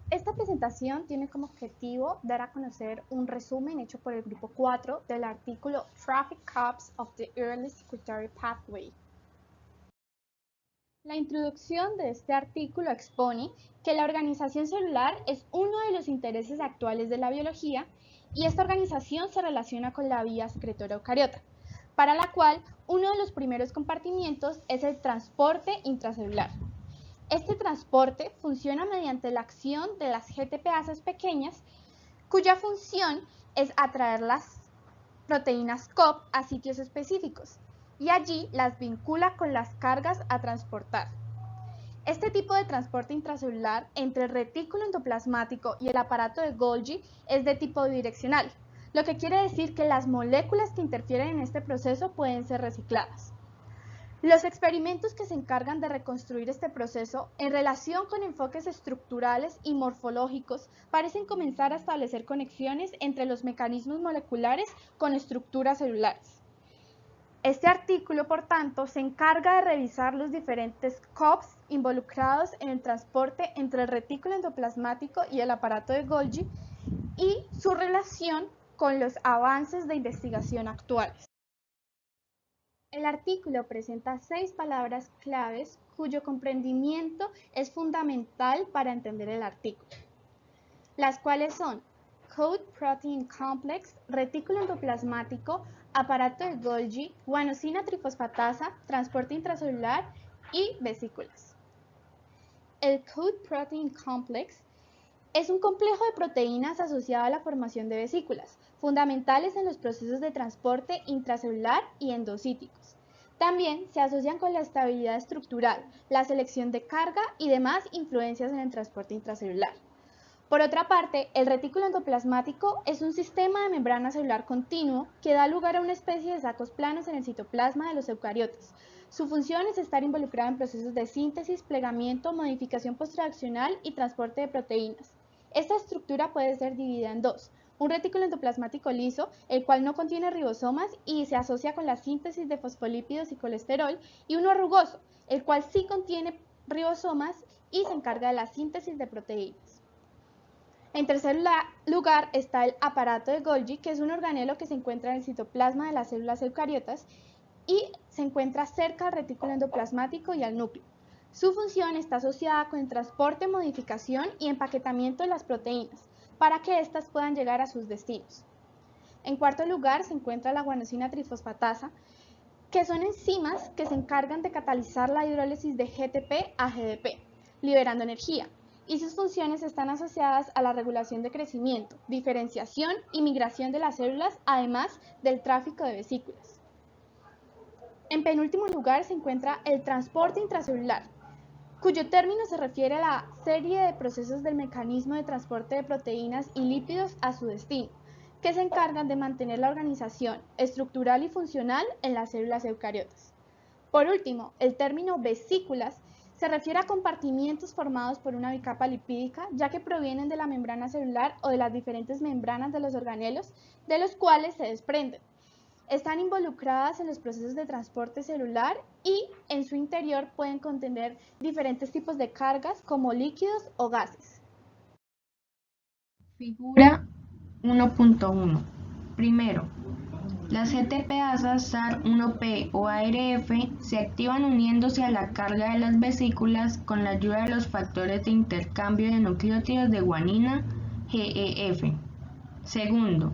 Esta presentación tiene como objetivo dar a conocer un resumen hecho por el grupo 4 del artículo Traffic Cops of the Early Secretary Pathway. La introducción de este artículo expone que la organización celular es uno de los intereses actuales de la biología y esta organización se relaciona con la vía secretora eucariota, para la cual uno de los primeros compartimientos es el transporte intracelular. Este transporte funciona mediante la acción de las GTPasas pequeñas, cuya función es atraer las proteínas COP a sitios específicos y allí las vincula con las cargas a transportar. Este tipo de transporte intracelular entre el retículo endoplasmático y el aparato de Golgi es de tipo bidireccional, lo que quiere decir que las moléculas que interfieren en este proceso pueden ser recicladas. Los experimentos que se encargan de reconstruir este proceso en relación con enfoques estructurales y morfológicos parecen comenzar a establecer conexiones entre los mecanismos moleculares con estructuras celulares. Este artículo, por tanto, se encarga de revisar los diferentes COPs involucrados en el transporte entre el retículo endoplasmático y el aparato de Golgi y su relación con los avances de investigación actuales. El artículo presenta 6 palabras claves cuyo comprendimiento es fundamental para entender el artículo, las cuales son Coat Protein Complex, retículo endoplasmático, aparato de Golgi, guanosina trifosfatasa, transporte intracelular y vesículas. El Coat Protein Complex es un complejo de proteínas asociado a la formación de vesículas, fundamentales en los procesos de transporte intracelular y endocíticos. También se asocian con la estabilidad estructural, la selección de carga y demás influencias en el transporte intracelular. Por otra parte, el retículo endoplasmático es un sistema de membrana celular continuo que da lugar a una especie de sacos planos en el citoplasma de los eucariotas. Su función es estar involucrada en procesos de síntesis, plegamiento, modificación postreaccional y transporte de proteínas. Esta estructura puede ser dividida en dos: un retículo endoplasmático liso, el cual no contiene ribosomas y se asocia con la síntesis de fosfolípidos y colesterol, y uno rugoso, el cual sí contiene ribosomas y se encarga de la síntesis de proteínas. En tercer lugar está el aparato de Golgi, que es un organelo que se encuentra en el citoplasma de las células eucariotas y se encuentra cerca al retículo endoplasmático y al núcleo. Su función está asociada con el transporte, modificación y empaquetamiento de las proteínas, para que éstas puedan llegar a sus destinos. En cuarto lugar se encuentra la guanosina trifosfatasa, que son enzimas que se encargan de catalizar la hidrólisis de GTP a GDP, liberando energía, y sus funciones están asociadas a la regulación de crecimiento, diferenciación y migración de las células, además del tráfico de vesículas. En penúltimo lugar se encuentra el transporte intracelular, cuyo término se refiere a la serie de procesos del mecanismo de transporte de proteínas y lípidos a su destino, que se encargan de mantener la organización estructural y funcional en las células eucariotas. Por último, el término vesículas se refiere a compartimientos formados por una bicapa lipídica, ya que provienen de la membrana celular o de las diferentes membranas de los organelos, de los cuales se desprenden. Están involucradas en los procesos de transporte celular y en su interior pueden contener diferentes tipos de cargas como líquidos o gases. Figura 1.1. Primero, las GTPasas SAR1P o ARF se activan uniéndose a la carga de las vesículas con la ayuda de los factores de intercambio de nucleótidos de guanina, GEF. Segundo,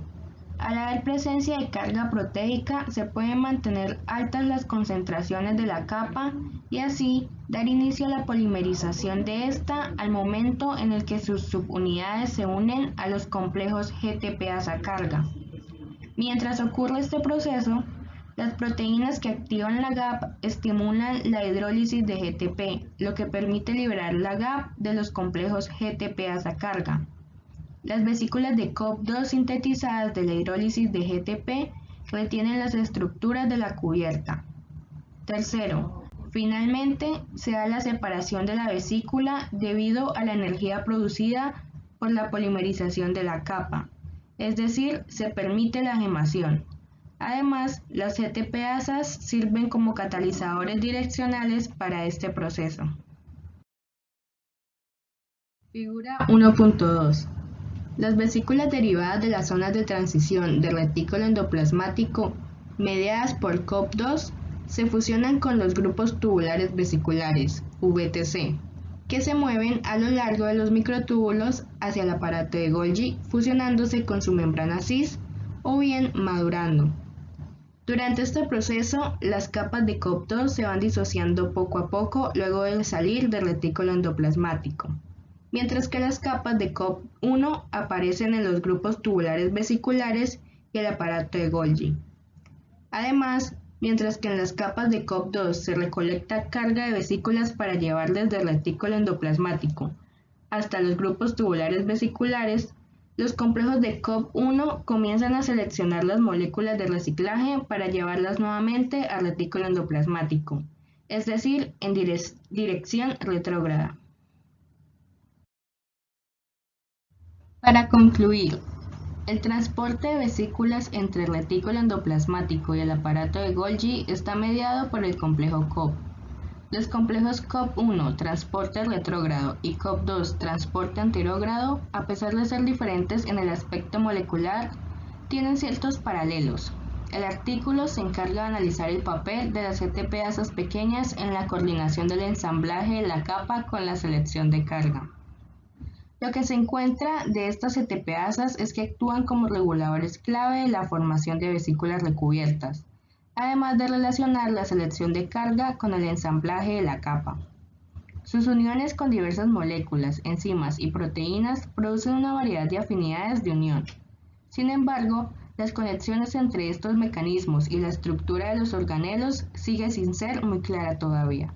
al haber presencia de carga proteica se pueden mantener altas las concentraciones de la capa y así dar inicio a la polimerización de esta al momento en el que sus subunidades se unen a los complejos GTPasa carga. Mientras ocurre este proceso, las proteínas que activan la GAP estimulan la hidrólisis de GTP, lo que permite liberar la GAP de los complejos GTPasa carga. Las vesículas de COP2 sintetizadas de la hidrólisis de GTP retienen las estructuras de la cubierta. Tercero, finalmente se da la separación de la vesícula debido a la energía producida por la polimerización de la capa, es decir, se permite la gemación. Además, las GTPasas sirven como catalizadores direccionales para este proceso. Figura 1.2. Las vesículas derivadas de las zonas de transición del retículo endoplasmático, mediadas por COP2, se fusionan con los grupos tubulares vesiculares, VTC, que se mueven a lo largo de los microtúbulos hacia el aparato de Golgi, fusionándose con su membrana cis o bien madurando. Durante este proceso, las capas de COP2 se van disociando poco a poco luego de salir del retículo endoplasmático, mientras que las capas de COP1 aparecen en los grupos tubulares vesiculares y el aparato de Golgi. Además, mientras que en las capas de COP2 se recolecta carga de vesículas para llevar desde el retículo endoplasmático hasta los grupos tubulares vesiculares, los complejos de COP1 comienzan a seleccionar las moléculas de reciclaje para llevarlas nuevamente al retículo endoplasmático, es decir, en dirección retrógrada. Para concluir, el transporte de vesículas entre el retículo endoplasmático y el aparato de Golgi está mediado por el complejo COP. Los complejos COP1, transporte retrógrado, y COP2, transporte anterógrado, a pesar de ser diferentes en el aspecto molecular, tienen ciertos paralelos. El artículo se encarga de analizar el papel de las ATPasas pequeñas en la coordinación del ensamblaje de la capa con la selección de carga. Lo que se encuentra de estas ATPasas es que actúan como reguladores clave de la formación de vesículas recubiertas, además de relacionar la selección de carga con el ensamblaje de la capa. Sus uniones con diversas moléculas, enzimas y proteínas producen una variedad de afinidades de unión. Sin embargo, las conexiones entre estos mecanismos y la estructura de los organelos sigue sin ser muy clara todavía.